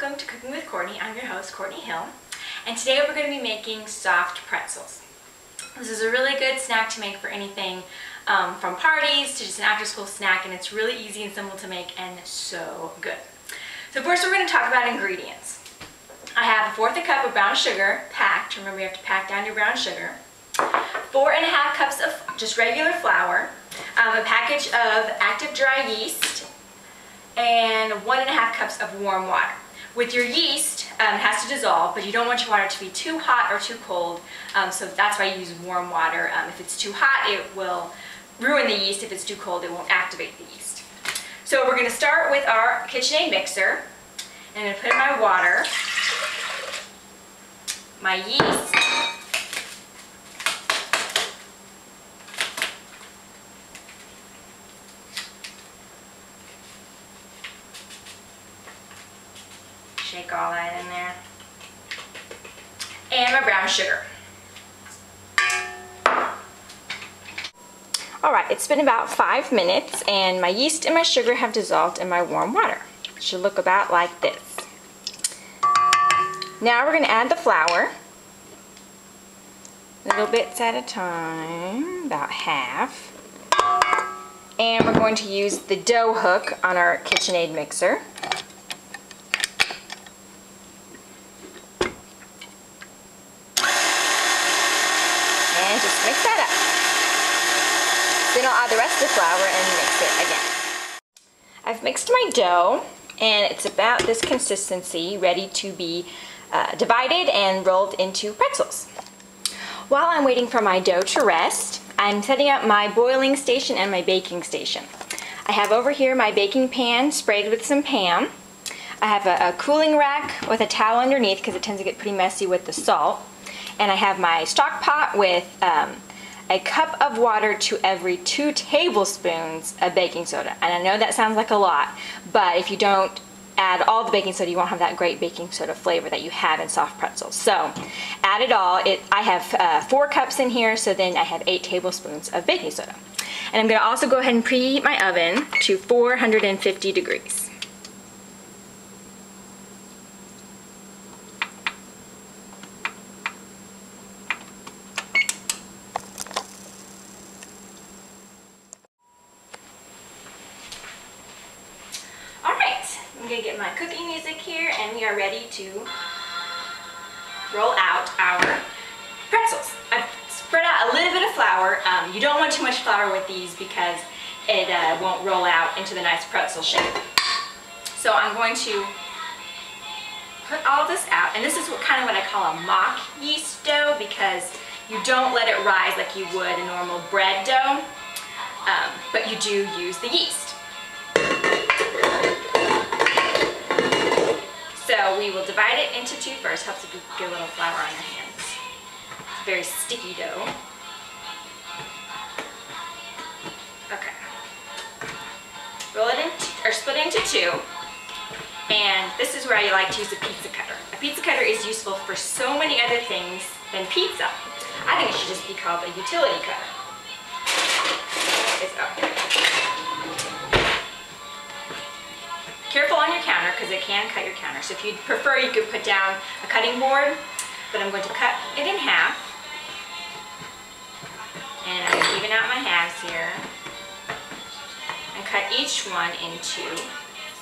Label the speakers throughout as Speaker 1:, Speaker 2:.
Speaker 1: welcome to Cooking with Courtney. I'm your host, Courtney Hill, and today we're going to be making soft pretzels. This is a really good snack to make for anything from parties to just an after-school snack, and it's really easy and simple to make and so good. So first we're going to talk about ingredients. I have 1/4 cup of brown sugar, packed. Remember, you have to pack down your brown sugar. 4½ cups of just regular flour, a package of active dry yeast, and 1½ cups of warm water. With your yeast, it has to dissolve, but you don't want your water to be too hot or too cold, so that's why you use warm water. If it's too hot, it will ruin the yeast. If it's too cold, it won't activate the yeast. So we're going to start with our KitchenAid mixer. I'm going to put in my water, my yeast, shake all that in there, and my brown sugar. Alright, it's been about 5 minutes and my yeast and my sugar have dissolved in my warm water. It should look about like this. Now we're going to add the flour, little bits at a time, about half. And we're going to use the dough hook on our KitchenAid mixer. And just mix that up. Then I'll add the rest of the flour and mix it again. I've mixed my dough and it's about this consistency, ready to be divided and rolled into pretzels. While I'm waiting for my dough to rest, I'm setting up my boiling station and my baking station. I have over here my baking pan sprayed with some Pam. I have a cooling rack with a towel underneath because it tends to get pretty messy with the salt. And I have my stock pot with a cup of water to every 2 tablespoons of baking soda. And I know that sounds like a lot, but if you don't add all the baking soda, you won't have that great baking soda flavor that you have in soft pretzels. So add it all. I have 4 cups in here, so then I have 8 tablespoons of baking soda. And I'm going to also go ahead and preheat my oven to 450 degrees. I'm going to get my cooking music here, and we are ready to roll out our pretzels. I've spread out a little bit of flour. You don't want too much flour with these because it won't roll out into the nice pretzel shape. So I'm going to put all this out, and this is kind of what I call a mock yeast dough because you don't let it rise like you would a normal bread dough, but you do use the yeast. So we will divide it into 2 first. Helps if you get a little flour on your hands. It's a very sticky dough. Okay. Roll it into, or split it into 2. And this is where I like to use a pizza cutter. A pizza cutter is useful for so many other things than pizza. I think it should just be called a utility cutter. Careful on your counter because it can cut your counter. So if you'd prefer, you could put down a cutting board, but I'm going to cut it in half. And I'm going to even out my halves here and cut each one into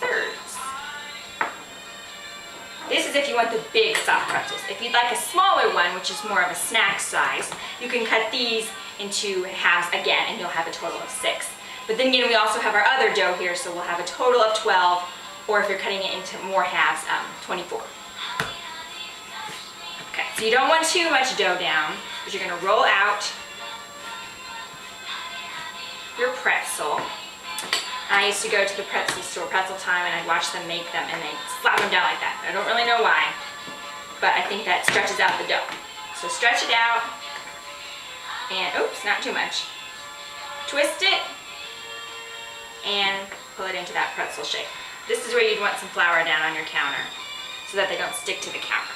Speaker 1: 3rds. This is if you want the big soft pretzels. If you'd like a smaller one, which is more of a snack size, you can cut these into halves again and you'll have a total of 6. But then again, we also have our other dough here, so we'll have a total of 12, or if you're cutting it into more halves, 24. Okay, so you don't want too much dough down, but you're going to roll out your pretzel. I used to go to the pretzel store, Pretzel Time, and I'd watch them make them, and they slap them down like that. I don't really know why, but I think that stretches out the dough. So stretch it out, and oops, not too much. Twist it, and pull it into that pretzel shape. This is where you'd want some flour down on your counter so that they don't stick to the counter.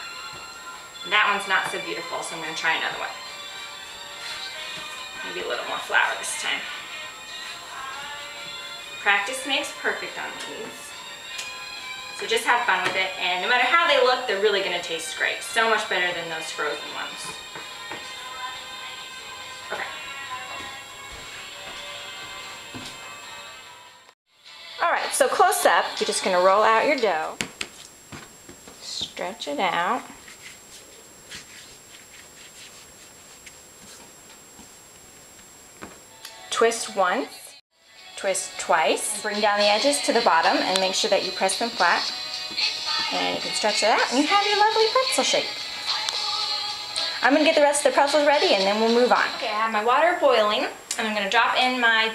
Speaker 1: And that one's not so beautiful, so I'm going to try another one. Maybe a little more flour this time. Practice makes perfect on these. So So just have fun with it, and no matter how they look, they're really going to taste great. So much better than those frozen ones. Okay. Alright, so close up, you're just going to roll out your dough. Stretch it out. Twist once. Twist twice. Bring down the edges to the bottom and make sure that you press them flat. And you can stretch it out and you have your lovely pretzel shape. I'm going to get the rest of the pretzels ready and then we'll move on. Okay, I have my water boiling and I'm going to drop in my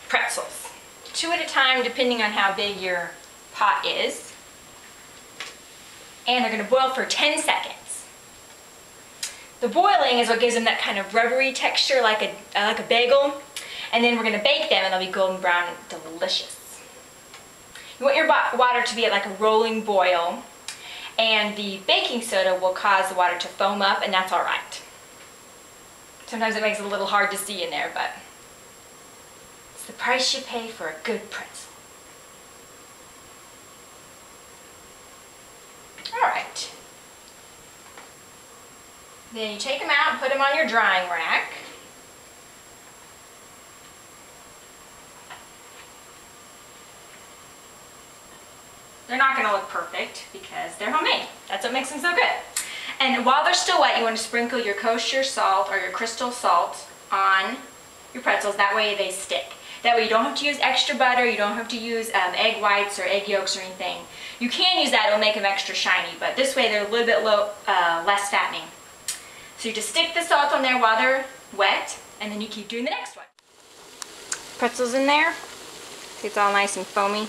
Speaker 1: pretzels. 2 at a time depending on how big your pot is. And they're going to boil for 10 seconds. The boiling is what gives them that kind of rubbery texture like a bagel. And then we're going to bake them and they'll be golden brown and delicious. You want your water to be at like a rolling boil, and the baking soda will cause the water to foam up, and that's alright. Sometimes it makes it a little hard to see in there, but it's the price you pay for a good pretzel. Alright. Then you take them out and put them on your drying rack. They're not going to look perfect because they're homemade. That's what makes them so good. And while they're still wet, you want to sprinkle your kosher salt or your crystal salt on your pretzels. That way they stick. That way you don't have to use extra butter, you don't have to use egg whites or egg yolks or anything. You can use that, it'll make them extra shiny, but this way they're a little bit less fattening. So you just stick the salt on there while they're wet, and then you keep doing the next one. Pretzels in there. See, it's all nice and foamy.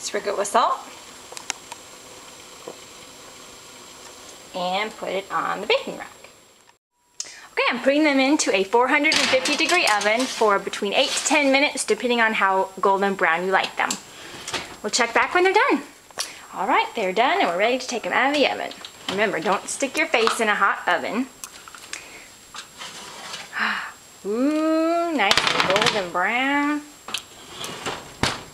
Speaker 1: Sprinkle it with salt and put it on the baking rack. Okay, I'm putting them into a 450-degree oven for between 8 to 10 minutes, depending on how golden brown you like them. We'll check back when they're done. All right, they're done and we're ready to take them out of the oven. Remember, don't stick your face in a hot oven. Ooh, nice and golden brown.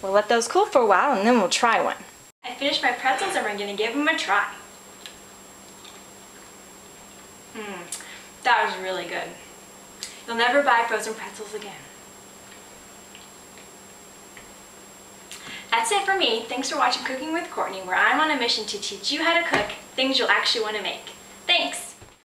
Speaker 1: We'll let those cool for a while and then we'll try one. I finished my pretzels and we're going to give them a try. That was really good. You'll never buy frozen pretzels again. That's it for me. Thanks for watching Cooking with Courtney, where I'm on a mission to teach you how to cook things you'll actually want to make. Thanks!